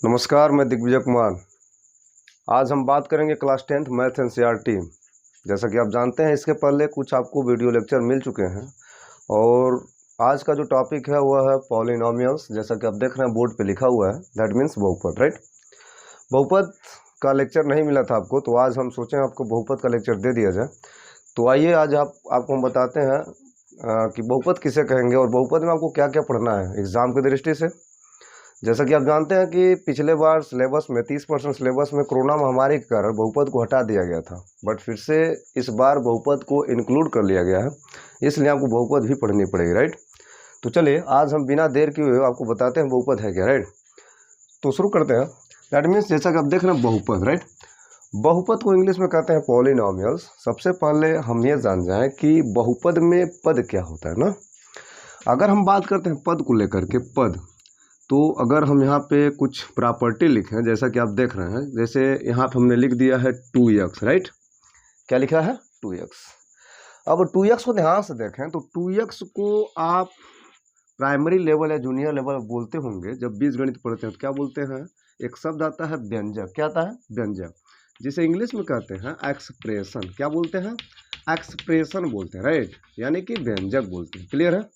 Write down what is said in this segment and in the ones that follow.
नमस्कार, मैं दिग्विजय कुमार। आज हम बात करेंगे क्लास 10th मैथ एनसीईआरटी। जैसा कि आप जानते हैं, इसके पहले कुछ आपको वीडियो लेक्चर मिल चुके हैं और आज का जो टॉपिक है वह है पॉलिनोमियल्स। जैसा कि आप देख रहे हैं बोर्ड पे लिखा हुआ है, दैट मीन्स बहुपद, राइट। बहुपद का लेक्चर नहीं मिला था आपको, तो आज हम सोचें आपको बहुपद का लेक्चर दे दिया जाए। तो आइए आज आपको हम बताते हैं कि बहुपद किसे कहेंगे और बहुपद में आपको क्या क्या पढ़ना है एग्जाम की दृष्टि से। जैसा कि आप जानते हैं कि पिछले बार सिलेबस में 30% सिलेबस में कोरोना महामारी के कारण बहुपद को हटा दिया गया था, बट फिर से इस बार बहुपद को इंक्लूड कर लिया गया है, इसलिए आपको बहुपद भी पढ़नी पड़ेगी, राइट। तो चलिए आज हम बिना देर किए हुए आपको बताते हैं बहुपद है क्या, राइट। तो शुरू करते हैं। दैट मीन्स जैसा कि आप देख रहे हैं बहुपद, राइट। बहुपद को इंग्लिश में कहते हैं पॉलिनोमियल्स। सबसे पहले हम ये जान जाएं कि बहुपद में पद क्या होता है ना। अगर हम बात करते हैं पद को लेकर के, पद, तो अगर हम यहाँ पे कुछ प्रॉपर्टी लिखें, जैसा कि आप देख रहे हैं, जैसे यहाँ पे हमने लिख दिया है 2x, राइट। क्या लिखा है? 2x। अब 2x को ध्यान से देखें तो 2x को आप प्राइमरी लेवल या जूनियर लेवल बोलते होंगे। जब बीजगणित पढ़ते हैं तो क्या बोलते हैं? एक शब्द आता है व्यंजक। क्या आता है? व्यंजक, जिसे इंग्लिश में कहते हैं एक्सप्रेशन। क्या बोलते हैं? एक्सप्रेशन बोलते हैं, राइट, यानी कि व्यंजक बोलते हैं। क्लियर है?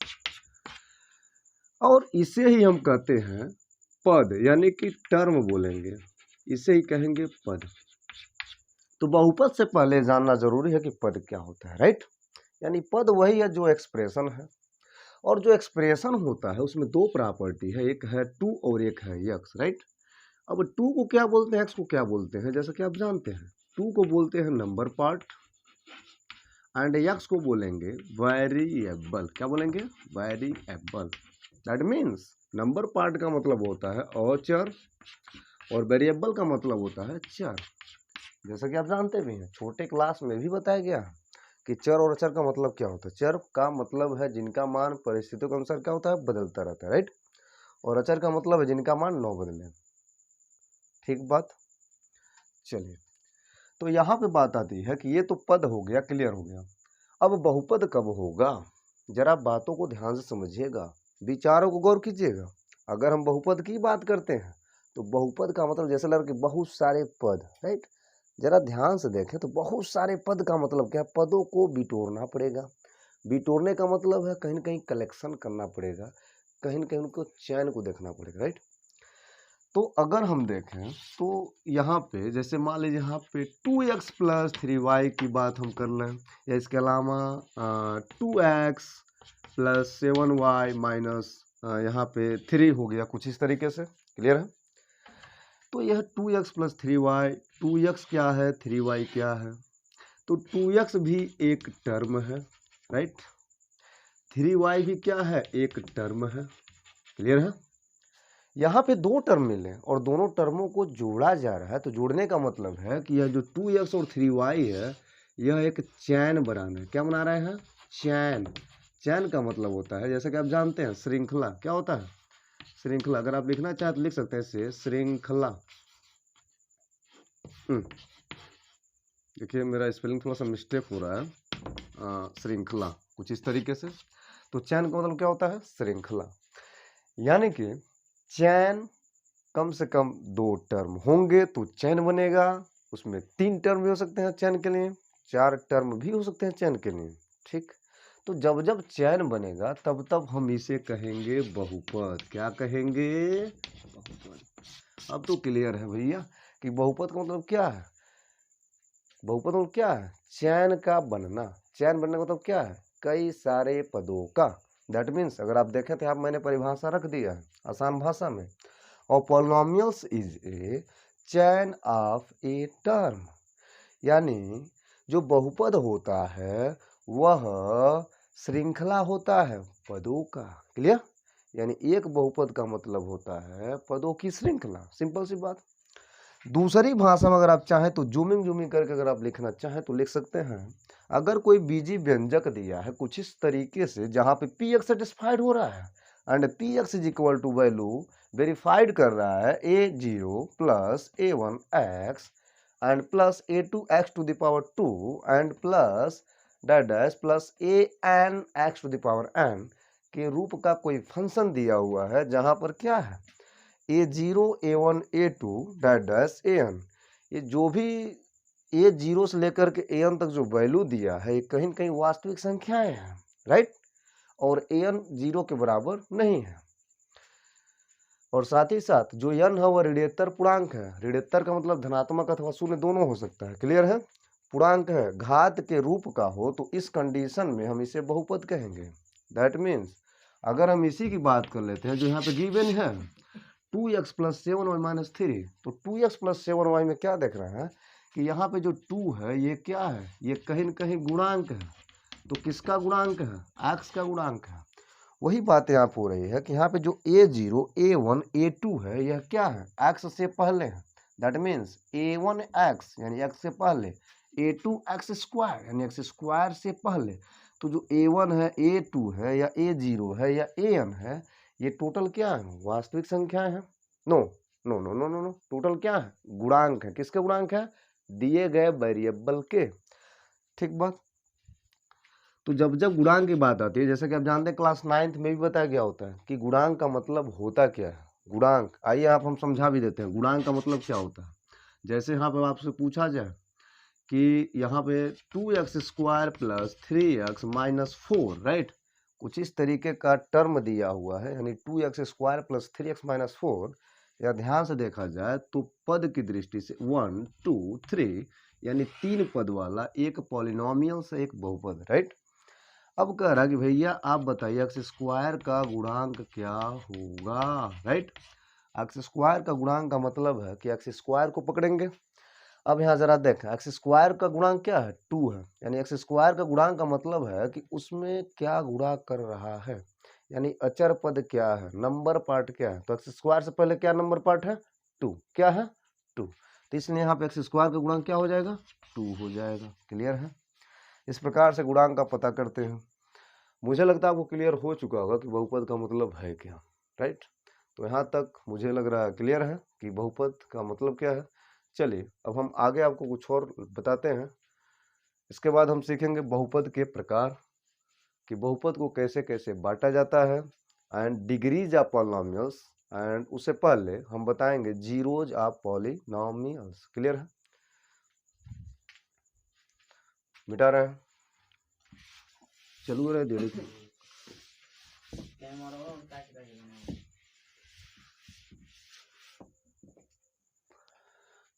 और इसे ही हम कहते हैं पद, यानी कि टर्म बोलेंगे, इसे ही कहेंगे पद। तो बहुपद से पहले जानना जरूरी है कि पद क्या होता है, राइट। यानी पद वही है जो एक्सप्रेशन है, और जो एक्सप्रेशन होता है उसमें दो प्रॉपर्टी है, एक है टू और एक है एक्स, राइट। अब टू को क्या बोलते हैं, एक्स को क्या बोलते हैं? जैसा कि आप जानते हैं, टू को बोलते हैं नंबर पार्ट एंड एक्स को बोलेंगे वेरिएबल। क्या बोलेंगे? Variable. That means number part का मतलब होता है अचर और वेरिएबल का मतलब होता है चर। जैसा कि आप जानते भी हैं, छोटे क्लास में भी बताया गया कि चर और अचर का मतलब क्या होता है। चर का मतलब है जिनका मान परिस्थितियों के अनुसार क्या होता है? बदलता रहता है, राइट। और अचर का मतलब है जिनका मान न बदले। ठीक बात। चलिए, तो यहाँ पे बात आती है कि ये तो पद हो गया, क्लियर हो गया। अब बहुपद कब होगा? जरा बातों को ध्यान से समझिएगा, विचारों को गौर कीजिएगा। अगर हम बहुपद की बात करते हैं तो बहुपद का मतलब जैसे लग कि बहुत सारे पद, राइट। जरा ध्यान से देखें तो बहुत सारे पद का मतलब क्या है? पदों को बिटोरना पड़ेगा। बिटोरने का मतलब है कहीं ना कहीं कलेक्शन करना पड़ेगा, कहीं ना कहीं उनको चयन को देखना पड़ेगा, राइट। तो अगर हम देखें तो यहाँ पे जैसे मान लीजिए यहाँ पे 2x + 3y की बात हम कर लें, या इसके अलावा 2x + 7y - यहाँ पे 3 हो गया, कुछ इस तरीके से। क्लियर है? तो यह 2x + 3y, 2x क्या है, 3y क्या है? तो 2x भी एक टर्म है, राइट। 3y भी क्या है? एक टर्म है। क्लियर है? यहाँ पे दो टर्म मिले और दोनों टर्मों को जोड़ा जा रहा है, तो जोड़ने का मतलब है कि यह जो 2x और 3y है, यह एक चैन बनाना है। क्या बना रहे हैं? चैन। चैन का मतलब होता है, जैसा कि आप जानते हैं, श्रृंखला। क्या होता है? श्रृंखला। अगर आप लिखना चाहें तो लिख सकते हैं इसे श्रृंखला। देखिए मेरा स्पेलिंग थोड़ा सा मिस्टेक हो रहा है। श्रृंखला कुछ इस तरीके से। तो चैन का मतलब क्या होता है? श्रृंखला। यानी कि चैन कम से कम 2 टर्म होंगे तो चैन बनेगा। उसमें 3 टर्म भी हो सकते हैं चैन के लिए, 4 टर्म भी हो सकते हैं चैन के लिए। ठीक। तो जब जब चैन बनेगा तब तब हम इसे कहेंगे बहुपद। क्या कहेंगे? बहुपद। अब तो क्लियर है भैया कि बहुपद का मतलब क्या है। बहुपद मतलब क्या है? चैन का बनना। चैन बनने का मतलब क्या है? कई सारे पदों का। दैट मीन्स अगर आप देखें तो यहाँ मैंने परिभाषा रख दिया है आसान भाषा में, और polynomials is a chain of a term. यानी जो बहुपद होता है वह श्रृंखला होता है पदों का। क्लियर? यानी एक बहुपद का मतलब होता है पदों की श्रृंखला। सिंपल सी बात। दूसरी भाषा में अगर आप चाहें तो जूमिंग करके अगर आप लिखना चाहें तो लिख सकते हैं। अगर कोई बीजी व्यंजक दिया है कुछ इस तरीके से, जहां पे पी एक्स सेटिस्फाइड हो रहा है and p x is equal to value verified कर रहा है a0 + a1x and plus a2x⁴ and plus dash dash plus an(x⁴n) के रूप का कोई फंक्शन दिया हुआ है, जहां पर क्या है? A0 A1 A2 dash dash AN, ये जो भी A0 से लेकर के AN तक जो वैल्यू दिया है ये कहीं न कहीं वास्तविक संख्याएं हैं, राइट, और AN 0 के बराबर नहीं है। और साथ ही साथ जो n है वह ऋणात्तर पूर्णांक है। ऋणात्तर का मतलब धनात्मक अथवा शून्य दोनों हो सकता है, क्लियर है। पूर्णांक है, घात के रूप का हो तो इस कंडीशन में हम इसे बहुपद कहेंगे। दैट मीन्स अगर हम इसी की बात कर लेते हैं जो यहाँ पे गिवन है 2x प्लस 7y माइनस 3, तो 2x प्लस 7y में क्या देख रहे हैं कि यहाँ पे जो 2 है ये क्या है, ये कहीं न कहीं गुणांक है। तो किसका गुणांक है, x का गुणांक है। वही बात यहाँ हो रही है कि यहाँ पे जो A0 A1 A2 है यह क्या है, x से पहले है। दैट मीन्स A1 x यानी x से पहले, A2 x स्क्वायर यानी x स्क्वायर से पहले। तो जो A1 है A2 है या A0 है या AN है, ये टोटल क्या है, वास्तविक संख्याएं हैं। No no no no no no, total क्या है, गुणांक है। किसके गुणांक है, दिए गए वेरिएबल के। ठीक बात। तो जब जब गुणांक की बात आती है, जैसे कि आप जानते हैं क्लास 9th में भी बताया गया होता है कि गुणांक का मतलब होता क्या है। गुणांक, आइए आप हम समझा भी देते हैं गुणांक का मतलब क्या होता है। जैसे यहाँ पे आपसे पूछा जाए कि यहाँ पे 2x square plus 3x minus 4, right, कुछ इस तरीके का टर्म दिया हुआ है, यानी 2x square plus 3x minus 4। या ध्यान से देखा जाए तो पद की दृष्टि से 1 2 3 यानी 3 पद वाला एक पॉलिनोमियल से एक बहुपद, राइट। अब कह रहा कि भैया आप बताइए एक्स स्क्वायर का गुणांक क्या होगा, राइट। एक्स स्क्वायर का गुणांक का मतलब है कि एक्स स्क्वायर को पकड़ेंगे। अब यहाँ जरा देखें, एक्स स्क्वायर का गुणांक क्या है, 2 है, यानी एक्स स्क्वायर का गुणांक का मतलब है कि उसमें क्या गुणा कर रहा है, यानी अचर पद क्या है, नंबर पार्ट क्या है। तो एक्स स्क्वायर से पहले क्या नंबर पार्ट है, 2, क्या है 2। तो इसलिए यहाँ पे एक्स स्क्वायर का गुणांक क्या हो जाएगा, 2 हो जाएगा। क्लियर है। इस प्रकार से गुणांक का पता करते हैं। मुझे लगता है आपको क्लियर हो चुका होगा कि बहुपद का मतलब है क्या, राइट। तो यहाँ तक मुझे लग रहा है क्लियर है कि बहुपद का मतलब क्या है। चलिए अब हम आगे आपको कुछ और बताते हैं। इसके बाद हम सीखेंगे बहुपद के प्रकार, कि बहुपद को कैसे कैसे बांटा जाता है, and degrees of polynomials, and उससे पहले हम बताएंगे जीरोज ऑफ पॉलिनोमियल्स। क्लियर है, मिटा रहे हैं, चलू रहे धीरे से।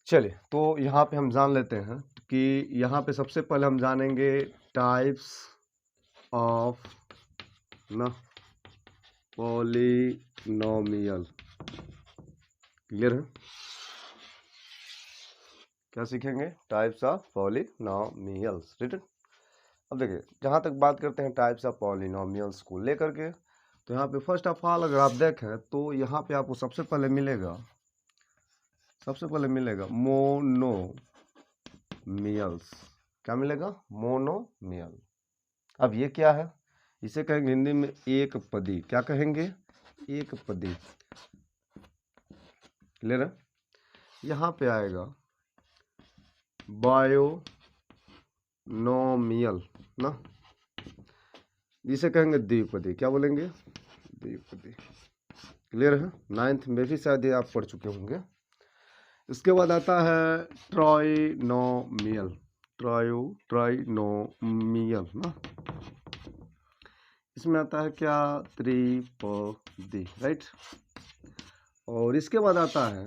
चलिए तो यहाँ पे हम जान लेते हैं कि यहाँ पे सबसे पहले हम जानेंगे टाइप्स ऑफ ना पॉलिनोमियल। क्लियर है, क्या सीखेंगे, टाइप्स ऑफ पॉलिनोमियल्स, रिटन। अब देखिए जहाँ तक बात करते हैं टाइप्स ऑफ पॉलिनोमियल्स को लेकर के, तो यहाँ पे फर्स्ट ऑफ ऑल अगर आप देखें तो यहाँ पे आपको सबसे पहले मिलेगा मोनोमियल्स। क्या मिलेगा, मोनोमियल। अब ये क्या है, इसे कहेंगे हिंदी में एक पदी। क्या कहेंगे, एक पदी। क्लियर है। यहाँ पे आएगा बायोनोमियल ना, जिसे कहेंगे द्विपदी। क्या बोलेंगे, द्विपदी। क्लियर है, 9th में भी शायद ये आप पढ़ चुके होंगे। इसके बाद आता है ट्राइनोमियल, ट्राइनोमियल ना, इसमें आता है क्या, त्रिपदी, राइट। और इसके बाद आता है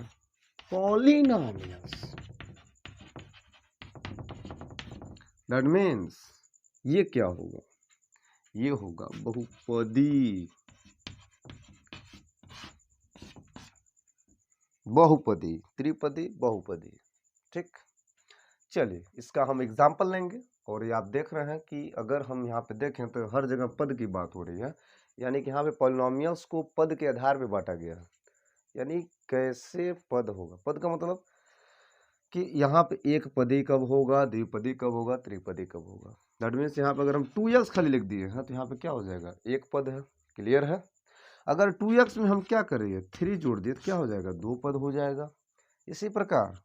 पॉलिनोमियल्स। दैट मीन्स ये क्या होगा, ये होगा बहुपदी। बहुपदी, त्रिपदी, बहुपदी। ठीक, चलिए इसका हम एग्जाम्पल लेंगे। और ये आप देख रहे हैं कि अगर हम यहाँ पे देखें तो हर जगह पद की बात हो रही है, यानी कि यहाँ पे पॉलिनोमियल्स को पद के आधार पे बांटा गया है। यानी कैसे पद होगा, पद का मतलब कि यहाँ पे एक पदी कब होगा, द्विपदी कब होगा, त्रिपदी कब होगा। दैट मीन्स यहाँ पे अगर हम 2x खाली लिख दिए हैं तो यहाँ पे क्या हो जाएगा, एक पद है। क्लियर है। अगर 2x में हम क्या करेंगे, 3 जोड़ दिए तो क्या हो जाएगा, 2 पद हो जाएगा। इसी प्रकार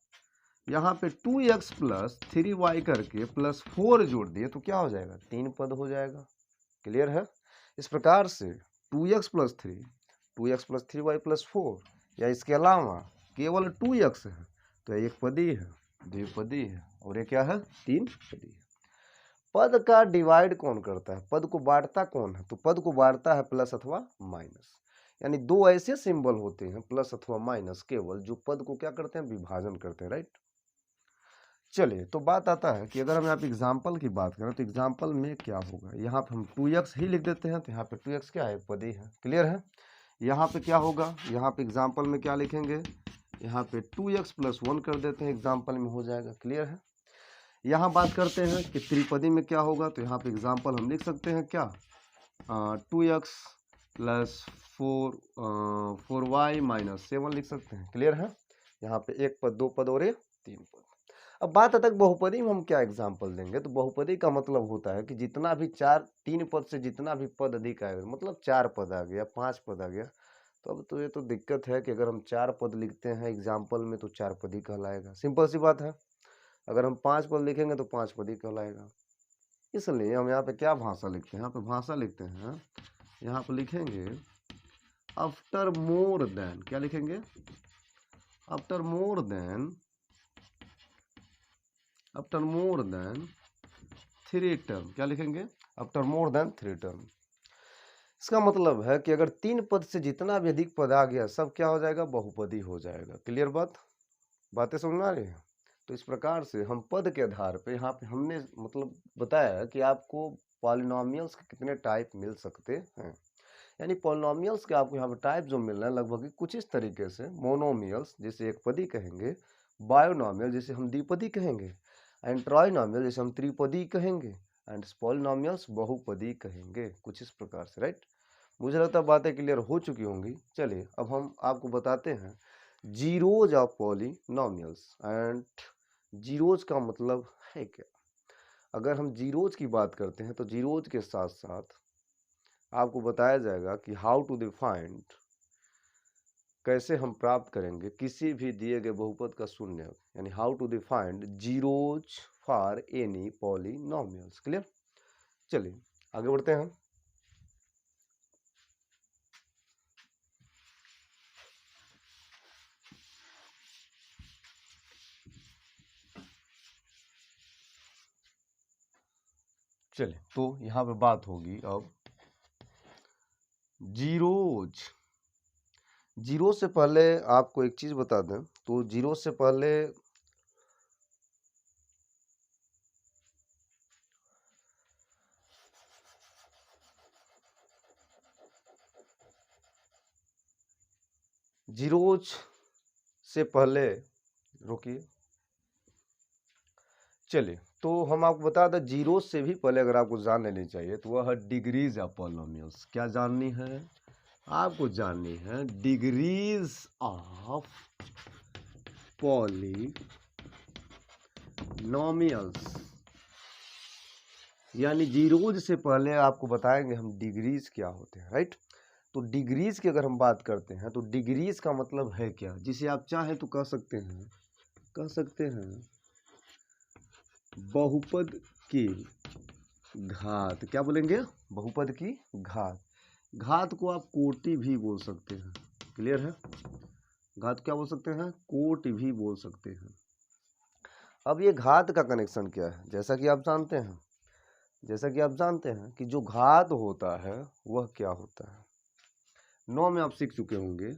यहाँ पे 2x प्लस 3y करके प्लस 4 जोड़ दिए तो क्या हो जाएगा, 3 पद हो जाएगा। क्लियर है। इस प्रकार से 2x plus 3, 2x plus 3y plus 4 या इसके अलावा केवल 2x है तो एक पदी है, द्विपदी है, और ये क्या है, तीन पदी है। पद का डिवाइड कौन करता है, पद को बांटता कौन है, तो पद को बांटता है प्लस अथवा माइनस। यानी दो ऐसे सिंबल होते हैं प्लस अथवा माइनस केवल, जो पद को क्या करते हैं, विभाजन करते हैं, राइट। चलिए, तो बात आता है कि अगर हम यहाँ पे एग्जाम्पल की बात करें तो एग्जाम्पल में क्या होगा, यहाँ पे हम 2x ही लिख देते हैं, तो यहाँ पे 2x क्या है, पदी है, क्लियर है। यहाँ पे क्या होगा, यहाँ पे एग्जाम्पल में क्या लिखेंगे, यहाँ पे 2x + 1 कर देते हैं, एग्जाम्पल में हो जाएगा, क्लियर है। यहाँ बात करते हैं कि त्रिपदी में क्या होगा, तो यहाँ पे एग्जाम्पल हम लिख सकते हैं क्या, 2x + 4y - 7 लिख सकते हैं, क्लियर है। यहाँ पे एक पद, दो पद और एक तीन पद। अब बात आता है बहुपदी में हम क्या एग्जाम्पल देंगे, तो बहुपदी का मतलब होता है कि जितना भी तीन पद से जितना भी पद अधिक आएगा, मतलब 4 पद आ गया, 5 पद आ गया, तो अब तो ये तो दिक्कत है कि अगर हम 4 पद लिखते हैं एग्जाम्पल में तो 4 पद ही कहलाएगा, सिंपल सी बात है। अगर हम 5 पद लिखेंगे तो 5 पद ही कहलाएगा। इसलिए हम यहाँ पे क्या भाषा लिखते हैं, यहाँ पे भाषा लिखते हैं, यहाँ पे लिखेंगे आफ्टर मोर देन, क्या लिखेंगे, आफ्टर मोर देन 3 टर्म, क्या लिखेंगे, आफ्टर मोर देन 3 टर्म। इसका मतलब है कि अगर 3 पद से जितना भी अधिक पद आ गया सब क्या हो जाएगा, बहुपदी हो जाएगा, क्लियर बात, बातें समझ में आ रही है। तो इस प्रकार से हम पद के आधार पे यहाँ पे हमने मतलब बताया कि आपको पॉलिनोमियल्स के कितने टाइप मिल सकते हैं। यानी पॉलिनोमियल्स के आपको यहाँ पे टाइप जो मिल रहा है लगभग कुछ इस तरीके से, मोनोमियल्स जिसे एक पदी कहेंगे, बायोनोमियल जिसे हम द्विपदी कहेंगे, एंड ट्राइनोमियल जिसे हम त्रिपदी कहेंगे, एंड पॉलिनोमियल्स बहुपदी कहेंगे, कुछ इस प्रकार से, राइट। मुझे लगता है बातें क्लियर हो चुकी होंगी। चलिए अब हम आपको बताते हैं zeros of polynomials. And zeros का मतलब है क्या, अगर हम जीरोज की बात करते हैं तो जीरोज के साथ साथ आपको बताया जाएगा कि हाउ टू डिफाइंड, कैसे हम प्राप्त करेंगे किसी भी दिए गए बहुपद का शून्य, यानी how to defined zeros for any polynomials, clear. चलिए आगे बढ़ते हैं। चलिए तो यहाँ पे बात होगी अब जीरोज। जीरो से पहले आपको एक चीज बता दें, तो जीरो से पहले जीरोज से पहले रुकिए, चलिए तो हम आपको बता दें जीरो से भी पहले अगर आपको जान लेनी चाहिए तो वह है डिग्रीज ऑफ पॉलिनोमियल्स। क्या जाननी है आपको, जाननी है डिग्रीज ऑफ पॉलिनोमियल्स। यानी जीरोज से पहले आपको बताएंगे हम डिग्रीज क्या होते हैं, राइट। तो डिग्रीज की अगर हम बात करते हैं तो डिग्रीज का मतलब है क्या, जिसे आप चाहें तो कह सकते हैं बहुपद की घात। क्या बोलेंगे, बहुपद की घात। घात को आप कोटि भी बोल सकते हैं, क्लियर है। घात क्या बोल सकते हैं, कोटि भी बोल सकते हैं। अब ये घात का कनेक्शन क्या है, जैसा कि आप जानते हैं कि जो घात होता है वह क्या होता है, 9 में आप सीख चुके होंगे।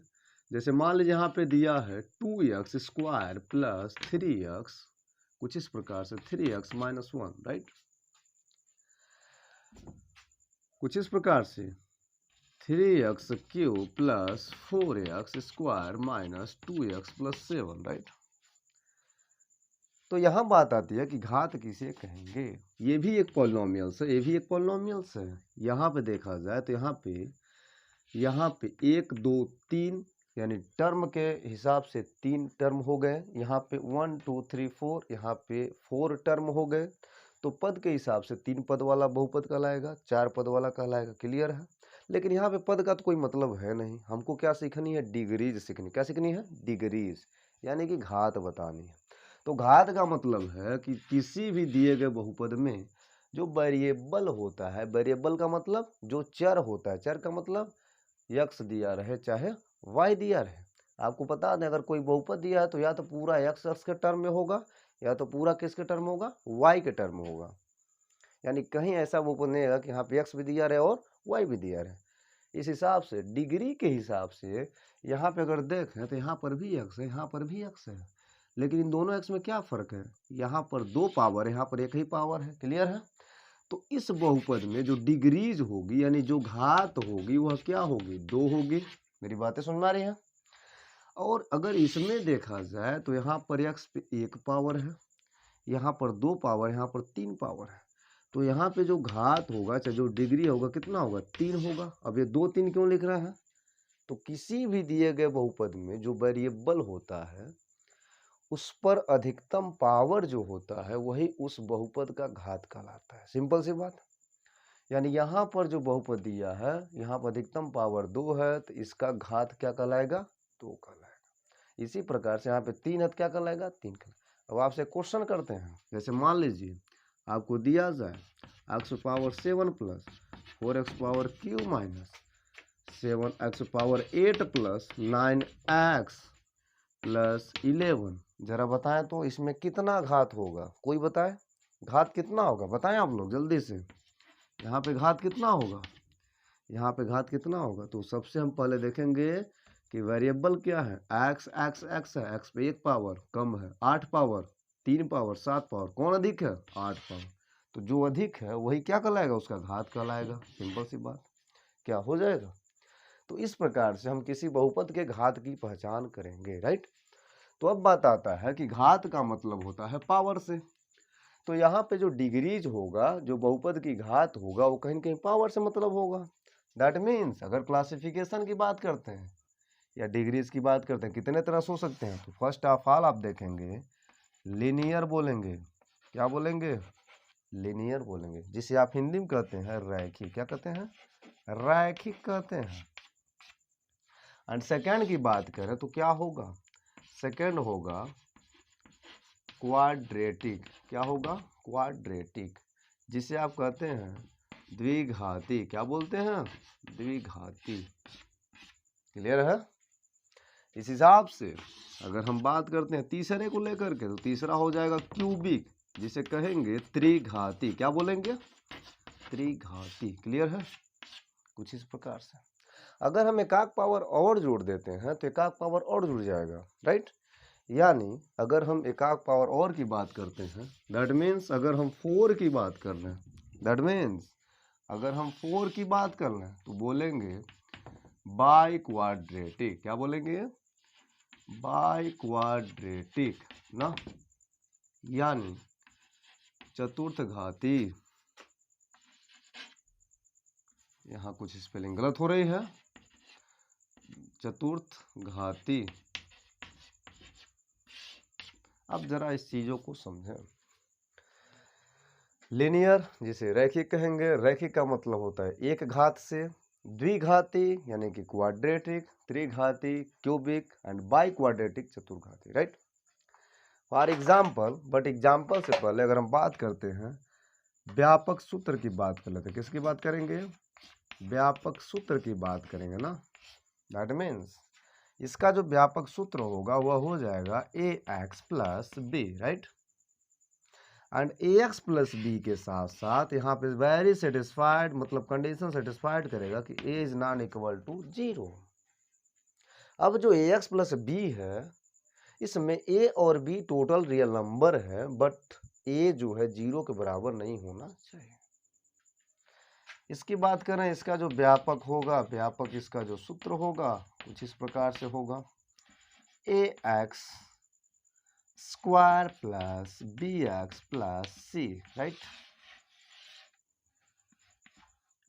जैसे मान लीजिए यहाँ पे दिया है 2x² + 3x, कुछ इस प्रकार से 3x - 1, राइट। कुछ इस प्रकार से 3x³ + 4x² - 2x + 7, राइट। तो यहाँ बात आती है कि घात किसे कहेंगे, ये भी एक पॉलिनोमियल्स है, यहाँ पे देखा जाए तो यहाँ पे 1 2 3 यानी टर्म के हिसाब से 3 टर्म हो गए, यहाँ पे 1 2 3 4, यहाँ पे 4 टर्म हो गए। तो पद के हिसाब से 3 पद वाला बहुपद कहलाएगा, 4 पद वाला कहलाएगा, क्लियर है। लेकिन यहाँ पे पद का तो कोई मतलब है नहीं, हमको क्या सीखनी है, डिग्रीज सीखनी। क्या सीखनी है, डिग्रीज, यानी कि घात बतानी है। तो घात का मतलब है कि किसी भी दिए गए बहुपद में जो वेरिएबल होता है, वेरिएबल का मतलब जो चर होता है, चर का मतलब x दिया रहे चाहे y दिया रहे, आपको बता दें, अगर कोई बहुपद दिया है तो या तो पूरा x अक्ष के टर्म में होगा या तो पूरा किसके टर्म में होगा, y के टर्म में होगा। यानी कहीं ऐसा बहुपद नहीं है कि यहाँ पे x भी दिया रहे और y भी दिया रहे। इस हिसाब से डिग्री के हिसाब से यहाँ पे अगर देखें तो यहाँ पर भी x है, यहाँ पर भी x है, लेकिन इन दोनों x में क्या फर्क है, यहाँ पर 2 पावर है, यहाँ पर एक ही पावर है। क्लियर है? तो इस बहुपद में जो डिग्रीज होगी यानी जो घात होगी वह क्या होगी, 2 होगी। मेरी बातें सुन में आ रही हैं? और अगर इसमें देखा जाए तो यहाँ पर x पे 1 पावर है, यहाँ पर 2 पावर, यहाँ पर 3 पावर है। तो यहाँ पे जो घात होगा चाहे जो डिग्री होगा कितना होगा, 3 होगा। अब ये 2 3 क्यों लिख रहे हैं, तो किसी भी दिए गए बहुपद में जो वेरिएबल होता है उस पर अधिकतम पावर जो होता है वही उस बहुपद का घात कहलाता है। सिंपल सी बात। यानी यहाँ पर जो बहुपद दिया है यहाँ पर अधिकतम पावर 2 है तो इसका घात क्या कहलाएगा, 2 कहलाएगा। इसी प्रकार से यहाँ पे 3 है तो क्या कहलाएगा, 3 कहलाएगा। अब आपसे क्वेश्चन करते हैं, जैसे मान लीजिए आपको दिया जाए x power 7 plus 4x power Q minus 7x power 8 plus 9x plus 11। जरा बताएं तो इसमें कितना घात होगा, कोई बताए घात कितना होगा, बताएं आप लोग जल्दी से। यहाँ पे घात कितना होगा, यहाँ पे घात कितना होगा, तो सबसे हम पहले देखेंगे कि वेरिएबल क्या है, x x x है, x पे 1 पावर कम है, 8 पावर 3 पावर 7 पावर, कौन अधिक है, 8 पावर। तो जो अधिक है वही क्या कहलाएगा, उसका घात कहलाएगा। सिंपल सी बात, क्या हो जाएगा। तो इस प्रकार से हम किसी बहुपद के घात की पहचान करेंगे, राइट। तो अब बात आता है कि घात का मतलब होता है पावर से। तो यहाँ पे जो डिग्रीज होगा, जो बहुपद की घात होगा वो कहीं न कहीं पावर से मतलब होगा। दैट मीन्स अगर क्लासिफिकेशन की बात करते हैं या डिग्रीज की बात करते हैं, कितने तरह से हो सकते हैं। तो फर्स्ट ऑफ ऑल आप देखेंगे लीनियर बोलेंगे, क्या बोलेंगे, लीनियर बोलेंगे, जिसे आप हिंदी में कहते हैं रैखिक। क्या कहते हैं, रैखिक कहते हैं। एंड सेकेंड की बात करें तो क्या होगा, सेकेंड होगा क्वाड्रेटिक। क्या होगा, क्वाड्रेटिक, जिसे आप कहते हैं द्विघाती। क्या बोलते हैं, द्विघाती। क्लियर है। इस हिसाब से अगर हम बात करते हैं तीसरे को लेकर के तो तीसरा हो जाएगा क्यूबिक, जिसे कहेंगे त्रिघाती। क्या बोलेंगे, त्रिघाती। क्लियर है। कुछ इस प्रकार से अगर हम एकाक पावर और जोड़ देते हैं तो एकाक पावर और जुड़ जाएगा, राइट। यानी अगर हम एकाक पावर और की बात करते हैं, दैट मीन्स अगर हम 4 की बात कर रहे हैं, दैट मीन्स अगर हम 4 की बात कर रहे हैं तो बोलेंगे बाई क्वाड्रेटिक। क्या बोलेंगे, बाई क्वाड्रेटिक ना, यानी चतुर्थ घाती। यहाँ कुछ स्पेलिंग गलत हो रही है, चतुर्थ घाती। अब जरा इस चीजों को समझें। लिनियर जिसे रैखिक कहेंगे, रैखिक का मतलब होता है एक घात से, द्विघाती यानी कि क्वाड्रेटिक, त्रिघाती क्यूबिक एंड बाई क्वाड्रेटिक चतुर्घाती, right. For example, but example से पहले अगर हम बात करते हैं व्यापक सूत्र की बात कर लेते हैं। किसकी बात करेंगे, व्यापक सूत्र की बात करेंगे ना। दैट मीन्स इसका जो व्यापक सूत्र होगा वह हो जाएगा ax plus b, right. And ax plus b के साथ साथ यहाँ पे वेरी सेटिस्फाइड मतलब कंडीशन सेटिस्फाइड करेगा कि a is not equal to 0। अब जो ax प्लस बी है इसमें a और b टोटल रियल नंबर है, बट a जो है 0 के बराबर नहीं होना चाहिए। इसकी बात करें, इसका जो व्यापक होगा, व्यापक इसका जो सूत्र होगा कुछ इस प्रकार से होगा ax square plus bx plus c, right.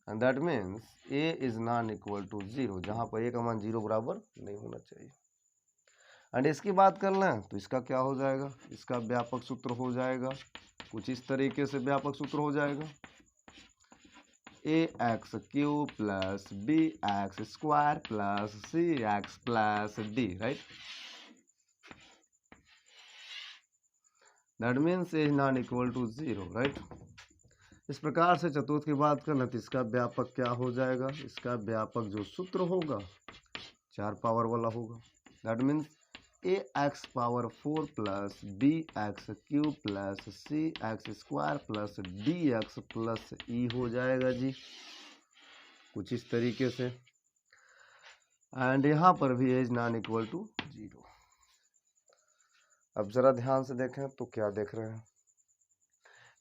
And that means a is not equal to 0, जहां पर a का मान 0 बराबर नहीं होना चाहिए। एंड इसकी बात कर लें तो इसका क्या हो जाएगा, इसका व्यापक सूत्र हो जाएगा कुछ इस तरीके से, व्यापक सूत्र हो जाएगा ax cube plus bx square plus cx plus d, right. That means a is not equal to 0, right. इस प्रकार से चतुर्थ की बात करना तो इसका व्यापक क्या हो जाएगा, इसका व्यापक जो सूत्र होगा 4 पावर वाला होगा, that means a x power 4 plus b x cube plus c x square plus d x plus e हो जाएगा जी, कुछ इस तरीके से। एंड यहाँ पर भी एज नॉन इक्वल टू 0। अब जरा ध्यान से देखें तो क्या देख रहे हैं,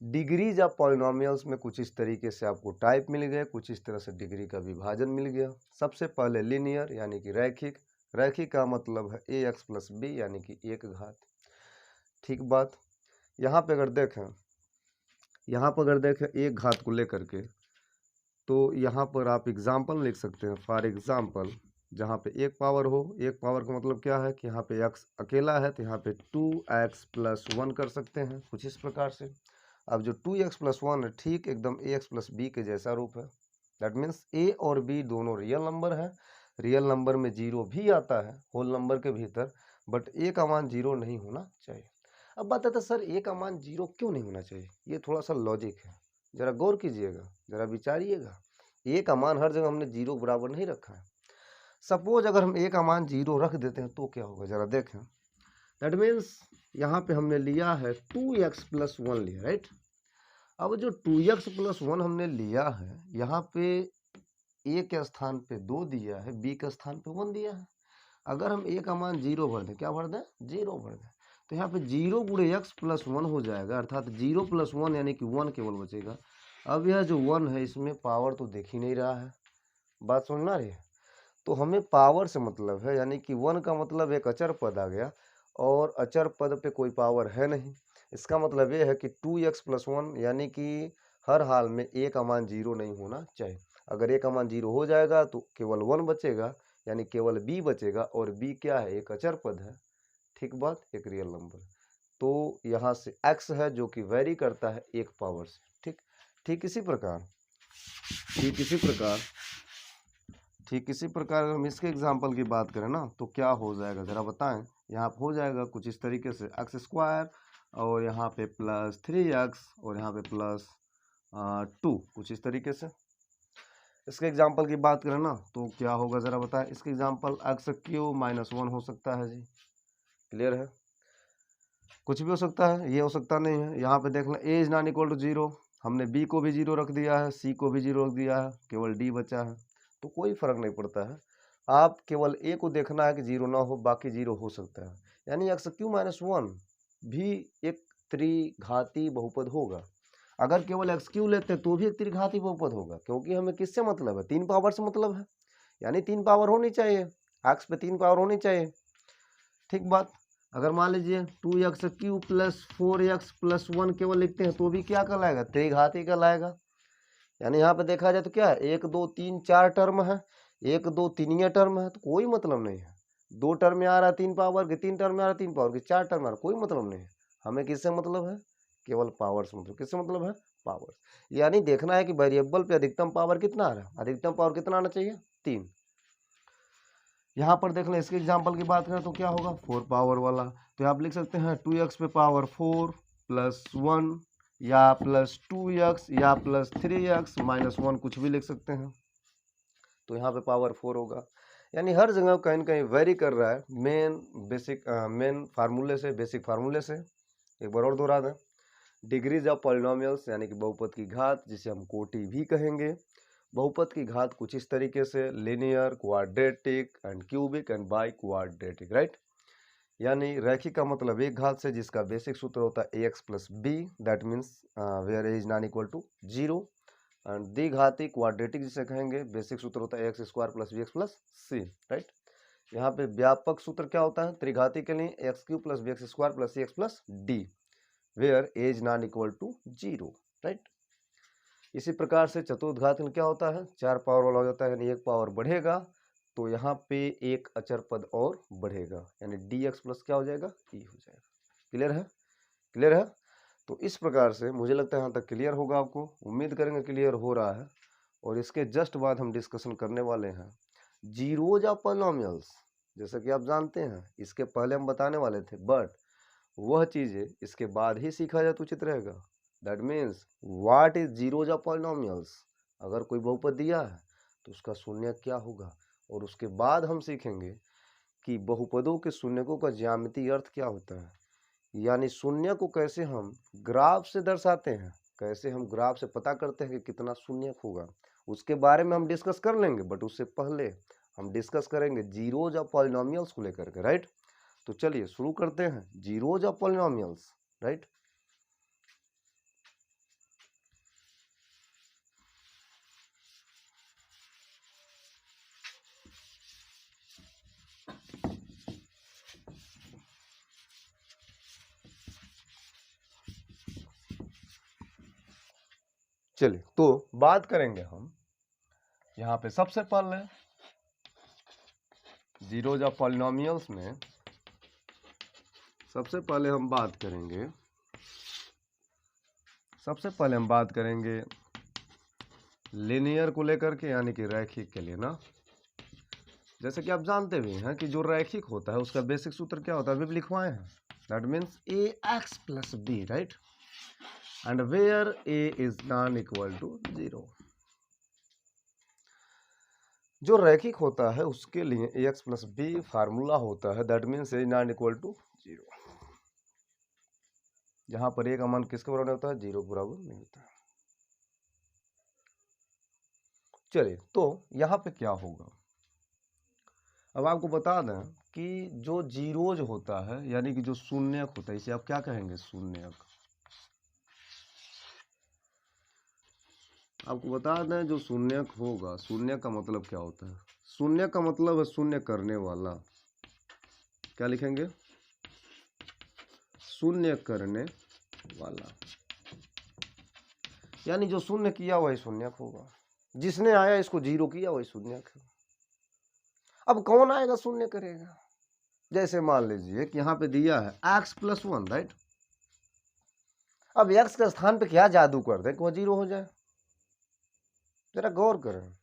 डिग्रीज ऑफ पॉलिनोमियल्स में कुछ इस तरीके से आपको टाइप मिल गए, कुछ इस तरह से डिग्री का विभाजन मिल गया। सबसे पहले लीनियर यानी कि रैखिक, रैखिक का मतलब है ए एक्स प्लस बी यानी कि एक घात। ठीक बात। यहाँ पे अगर देखें एक घात को लेकर के, तो यहाँ पर आप एग्जाम्पल लिख सकते हैं। फॉर एग्जाम्पल जहाँ पे एक पावर हो, एक पावर का मतलब क्या है कि यहाँ पे x अकेला है तो यहाँ पे 2x प्लस 1 कर सकते हैं, कुछ इस प्रकार से। अब जो 2x प्लस 1 है ठीक एकदम ax प्लस b के जैसा रूप है। दैट मीन्स a और b दोनों रियल नंबर है, रियल नंबर में 0 भी आता है होल नंबर के भीतर, बट a का मान 0 नहीं होना चाहिए। अब बात आता है सर a का मान 0 क्यों नहीं होना चाहिए, ये थोड़ा सा लॉजिक है, जरा गौर कीजिएगा, जरा विचारिएगा। a का मान हर जगह हमने 0 बराबर नहीं रखा है। सपोज अगर हम a का मान 0 रख देते हैं तो क्या होगा, जरा देखें। दैट मीन्स यहाँ पे हमने लिया है 2x प्लस 1 लिया, राइट। अब जो 2x प्लस 1 हमने लिया है, यहाँ पे a के स्थान पे 2 दिया है, b के स्थान पे 1 दिया है। अगर हम a का मान 0 भर दें, क्या भर दें, 0 भर दें, तो यहाँ पे 0 गुणे x प्लस 1 हो जाएगा, अर्थात 0 प्लस 1 यानी कि 1 केवल बचेगा। अब यह जो 1 है इसमें पावर तो दिख ही नहीं रहा है, बात समझना रही है। तो हमें पावर से मतलब है, यानी कि 1 का मतलब एक अचर पद आ गया और अचर पद पे कोई पावर है नहीं। इसका मतलब ये है कि 2x प्लस 1 यानी कि हर हाल में a का मान 0 नहीं होना चाहिए। अगर a का मान 0 हो जाएगा तो केवल 1 बचेगा, यानी केवल b बचेगा, और b क्या है, एक अचर पद है। ठीक बात, एक रियल नंबर। तो यहाँ से x है जो कि वेरी करता है एक पावर से। ठीक इसी प्रकार अगर हम इसके एग्जाम्पल की बात करें ना तो क्या हो जाएगा, जरा बताएं। यहाँ पे हो जाएगा कुछ इस तरीके से एक्स स्क्वायर और यहाँ पे प्लस 3x और यहाँ पे प्लस 2, कुछ इस तरीके से। इसके एग्जाम्पल की बात करें ना तो क्या होगा, जरा बताएं। इसके एग्जाम्पल एक्स क्यूब माइनस 1 हो सकता है जी, क्लियर है। कुछ भी हो सकता है, ये हो सकता नहीं है। यहाँ पे देख लें ए इज नॉट इक्वल टू 0, हमने बी को भी 0 रख दिया है, सी को भी 0 रख दिया है, केवल डी बचा है, तो कोई फर्क नहीं पड़ता है। आप केवल ए को देखना है कि 0 ना हो, बाकी 0 हो सकता है। यानी एक्स क्यू माइनस 1 भी एक त्रिघाती बहुपद होगा। अगर केवल एक्स क्यू लेते तो भी एक त्रिघाती बहुपद होगा, क्योंकि हमें किससे मतलब है, 3 पावर से मतलब है, यानी 3 पावर होनी चाहिए, एक्स पे 3 पावर होनी चाहिए। ठीक बात। अगर मान लीजिए 2x Q plus 4x plus 1 केवल लिखते हैं तो भी क्या कहलाएगा, त्रिघाती कहलाएगा। यानी यहाँ पे देखा जाए तो क्या है, 1 2 3 4 टर्म है, 1 2 3 टर्म है, तो कोई मतलब नहीं है। 2 टर्म में आ रहा है 3 पावर के, 3 टर्म में आ रहा है 3 पावर के, 4 टर्म में आ रहा है, कोई मतलब नहीं है। हमें किससे मतलब है, केवल पावर से मतलब। किससे मतलब है, पावर। यानी देखना है कि वेरिएबल पे अधिकतम पावर कितना आ रहा है, अधिकतम पावर कितना आना चाहिए, 3। यहाँ पर देख लें, इसके एग्जाम्पल की बात करें तो क्या होगा, 4 पावर वाला। तो आप लिख सकते हैं 2x पे पावर 4 प्लस 1 या प्लस 2x या प्लस 3x माइनस 1, कुछ भी लिख सकते हैं। तो यहाँ पे पावर 4 होगा। यानी हर जगह कहीं ना कहीं वेरी कर रहा है मेन फार्मूले से, बेसिक फार्मूले से। एक बार और दोहरा दें, डिग्रीज ऑफ पॉलिनोमियल्स यानी कि बहुपद की घात, जिसे हम कोटि भी कहेंगे। बहुपद की घात कुछ इस तरीके से, linear, quadratic and cubic and by quadratic, right. यानी रैखिक का मतलब एक घात से जिसका बेसिक सूत्र होता है a x plus b, that means where a is non equal to 0। And द्विघाती क्वाड्रेटिक जिसे कहेंगे, बेसिक सूत्र होता है x square plus b x plus c, right. यहाँ पे व्यापक सूत्र क्या होता है त्रिघाती के लिए, x cube plus b x square plus c x plus d, where a is non equal to 0, right. इसी प्रकार से चतुर्घात में क्या होता है, 4 पावर वाला हो जाता है, यानी 1 पावर बढ़ेगा तो यहाँ पे एक अचर पद और बढ़ेगा, यानी डी एक्स प्लस क्या हो जाएगा, ई हो जाएगा। क्लियर है, क्लियर है। तो इस प्रकार से मुझे लगता है यहाँ तक क्लियर होगा आपको, उम्मीद करेंगे क्लियर हो रहा है। और इसके जस्ट बाद हम डिस्कशन करने वाले हैं जीरोज ऑफ पॉलिनोमियल्स। जैसा कि आप जानते हैं इसके पहले हम बताने वाले थे, बट वह चीज़ें इसके बाद ही सीखा जाए तो उचित रहेगा। That means what is zeros of polynomials. अगर कोई बहुपद दिया है तो उसका शून्य क्या होगा, और उसके बाद हम सीखेंगे कि बहुपदों के शून्यकों का ज्यामितीय अर्थ क्या होता है, यानी शून्य को कैसे हम ग्राफ से दर्शाते हैं, कैसे हम ग्राफ से पता करते हैं कि कितना शून्यक होगा, उसके बारे में हम डिस्कस कर लेंगे। बट उससे पहले हम डिस्कस करेंगे जीरोज ऑफ पॉलिनोमियल्स को लेकर के, राइट। तो चलिए शुरू करते हैं, जीरोज ऑफ पॉलिनोमियल्स, राइट। चलिए तो बात करेंगे हम यहाँ पे सबसे पहले जीरोज ऑफ पॉलिनोमियल्स में सबसे पहले हम बात करेंगे लिनियर को लेकर के, यानी कि रैखिक के लिए ना। जैसे कि आप जानते भी हैं कि जो रैखिक होता है उसका बेसिक सूत्र क्या होता है, अभी लिखवाए हैं, that means ax plus b, right, and where a is non equal to 0। जो रैखिक होता है उसके लिए ax प्लस b फार्मूला होता है, that means a is non equal to 0। जहां पर a का मान किसके बराबर होता है, 0 के बराबर नहीं होता है। चलिए तो यहाँ पे क्या होगा, अब आपको बता दें कि जो जीरोज होता है यानी कि जो शून्यक होता है, इसे आप क्या कहेंगे, शून्यक। आपको बता दें जो शून्यक होगा, शून्य का मतलब क्या होता है, शून्य का मतलब है शून्य करने वाला। क्या लिखेंगे, शून्य करने वाला, यानी जो शून्य किया वही शून्यक होगा, जिसने आया इसको जीरो किया वही शून्यक है। अब कौन आएगा शून्य करेगा, जैसे मान लीजिए कि यहाँ पे दिया है x प्लस 1, राइट। अब x के स्थान पे क्या जादू कर दे कि वो जीरो हो जाए, जरा गौर करें।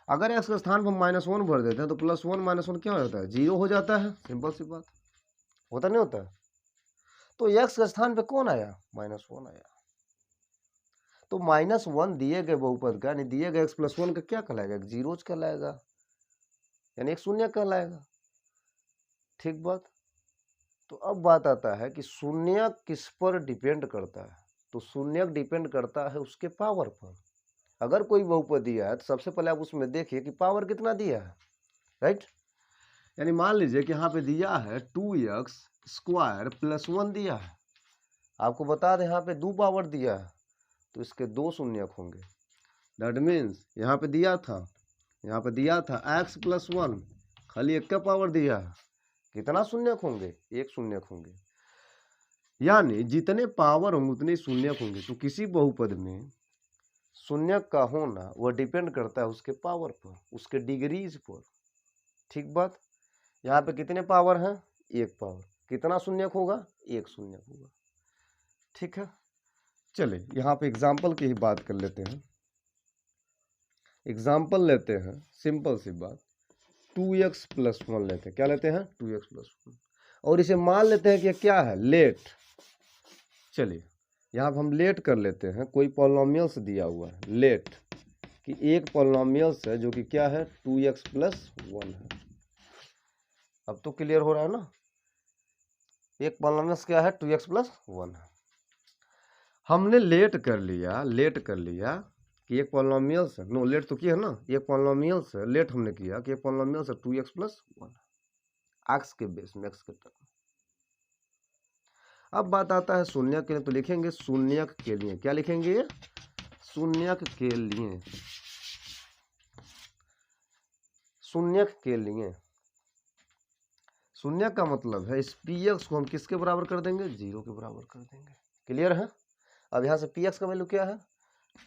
अगर x के स्थान पर -1 भर देते हैं तो +1 -1 क्या हो जाता है, जीरो हो जाता है, सिंपल सी बात, होता नहीं होता। तो x के स्थान पे कौन आया, -1 आया। तो -1 दिए गए बहुपद का, यानी दिए गए x प्लस 1 का क्या कहलाएगा, एक जीरोज कहलाएगा, यानी एक शून्य कहलाएगा, ठीक बात। तो अब बात आता है कि शून्य किस पर डिपेंड करता है, तो शून्य डिपेंड करता है उसके पावर पर। अगर कोई बहुपद दिया है तो सबसे पहले आप उसमें देखिए कि पावर कितना दिया है, राइट। यानी मान लीजिए कि यहाँ पे दिया है 2x स्क्वायर प्लस 1 दिया है, आपको बता दें यहाँ पे 2 पावर दिया है तो इसके 2 शून्यक होंगे। दैट मीन्स यहाँ पे दिया था x प्लस 1, खाली एक का पावर दिया है, कितना शून्यक होंगे, 1 शून्यक होंगे। यानी जितने पावर होंगे उतने शून्यक होंगे। तो किसी बहुपद में शून्यक का होना वह डिपेंड करता है उसके पावर पर, उसके डिग्रीज पर, ठीक बात। यहाँ पे कितने पावर हैं, 1 पावर, कितना शून्यक होगा, 1 शून्यक होगा, ठीक है। चलिए यहाँ पे एग्जाम्पल की ही बात कर लेते हैं, एग्जाम्पल लेते हैं, सिंपल सी बात, 2x प्लस 1 लेते हैं, क्या लेते हैं, 2x प्लस 1, और इसे मान लेते हैं कि क्या है, लेट। चलिए यहाँ पर हम लेट कर लेते हैं, कोई पॉलिनोमियल्स दिया हुआ है, लेट कि एक पॉलिनोमियल्स है जो कि क्या है, 2x प्लस 1 है। अब तो क्लियर हो रहा है ना, एक पॉलिनोमियल्स क्या है, 2x प्लस 1 है। हमने लेट कर लिया कि एक पॉलिनोमियल्स है, नो लेट तो किया है ना, एक पॉलिनोमियल्स है, लेट हमने किया कि एक पॉलिनोमियल्स है 2x प्लस 1 एक्स के बेस में, एक्स के टर्म। अब बात आता है शून्यक के लिए, तो लिखेंगे शून्यक के लिए, क्या लिखेंगे, शून्यक के लिए, शून्यक के लिए। शून्यक का मतलब है इस px को हम किसके बराबर कर देंगे, 0 के बराबर कर देंगे, क्लियर है। अब यहाँ से px का वैल्यू क्या है,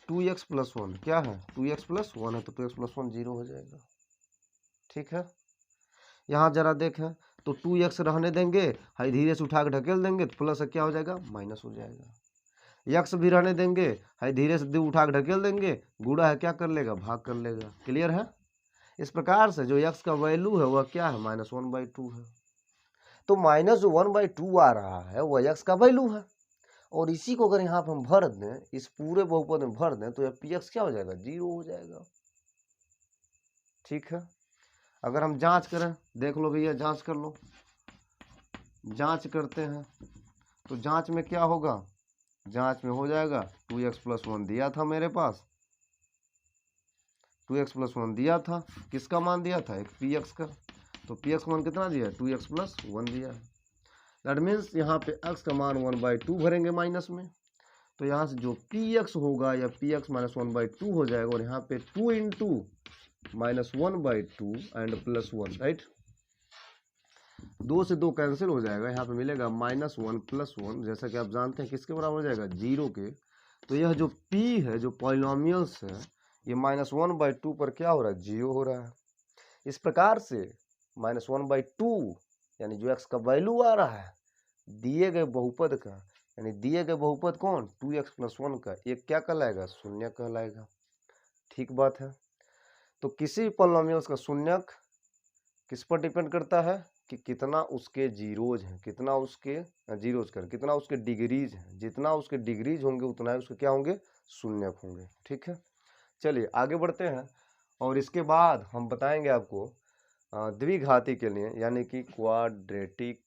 2x प्लस 1, क्या है, 2x प्लस 1 है, तो 2x प्लस 1 0 हो जाएगा, ठीक है। यहाँ जरा देखें तो 2x रहने देंगे, हाई धीरे से उठा के ढकेल देंगे तो प्लस क्या हो जाएगा, माइनस हो जाएगा। x भी रहने देंगे, हाई धीरे से उठा के ढकेल देंगे, गुणा है क्या कर लेगा, भाग कर लेगा, क्लियर है। इस प्रकार से जो x का वैल्यू है वह क्या है, -1/2 है। तो माइनस जो 1/2 आ रहा है वह x का वैल्यू है, और इसी को अगर यहाँ पर हम भर दें, इस पूरे बहुपद में भर दें, तो यह px क्या हो जाएगा, 0 हो जाएगा, ठीक है। अगर हम जांच करें, देख लो भैया, जांच कर लो, जांच करते हैं तो जांच में क्या होगा, जांच में हो जाएगा 2x+1 दिया था मेरे पास, 2x+1 दिया था, किसका मान दिया था, एक px का, तो px मान कितना दिया है, 2x+1 दिया है। दैट मीन्स यहाँ पे x का मान 1/2 भरेंगे माइनस में, तो यहाँ से जो px होगा या px माइनस 1/2 हो जाएगा, और यहाँ पे 2 इंटू -1/2 एंड +1, राइट, 2 से 2 कैंसिल हो जाएगा, यहाँ पे मिलेगा -1 + 1, जैसा कि आप जानते हैं किसके बराबर हो जाएगा, 0 के। तो यह जो p है, जो पॉलिनोमियल्स है, ये -1/2 पर क्या हो रहा है, 0 हो रहा है। इस प्रकार से -1/2 यानी जो x का वैल्यू आ रहा है दिए गए बहुपद का, यानी दिए गए बहुपद कौन, 2x+1 का, ये क्या कहलाएगा, शून्य कहलाएगा। ठीक बात है। तो किसी पॉलिनोमियल्स का शून्यक किस पर डिपेंड करता है कि कितना उसके जीरोज हैं, कितना उसके जीरोज कर कितना उसके डिग्रीज हैं, जितना उसके डिग्रीज होंगे उतना ही उसके क्या होंगे, शून्यक होंगे। ठीक है, चलिए आगे बढ़ते हैं, और इसके बाद हम बताएंगे आपको द्विघाती के लिए, यानी कि क्वाड्रेटिक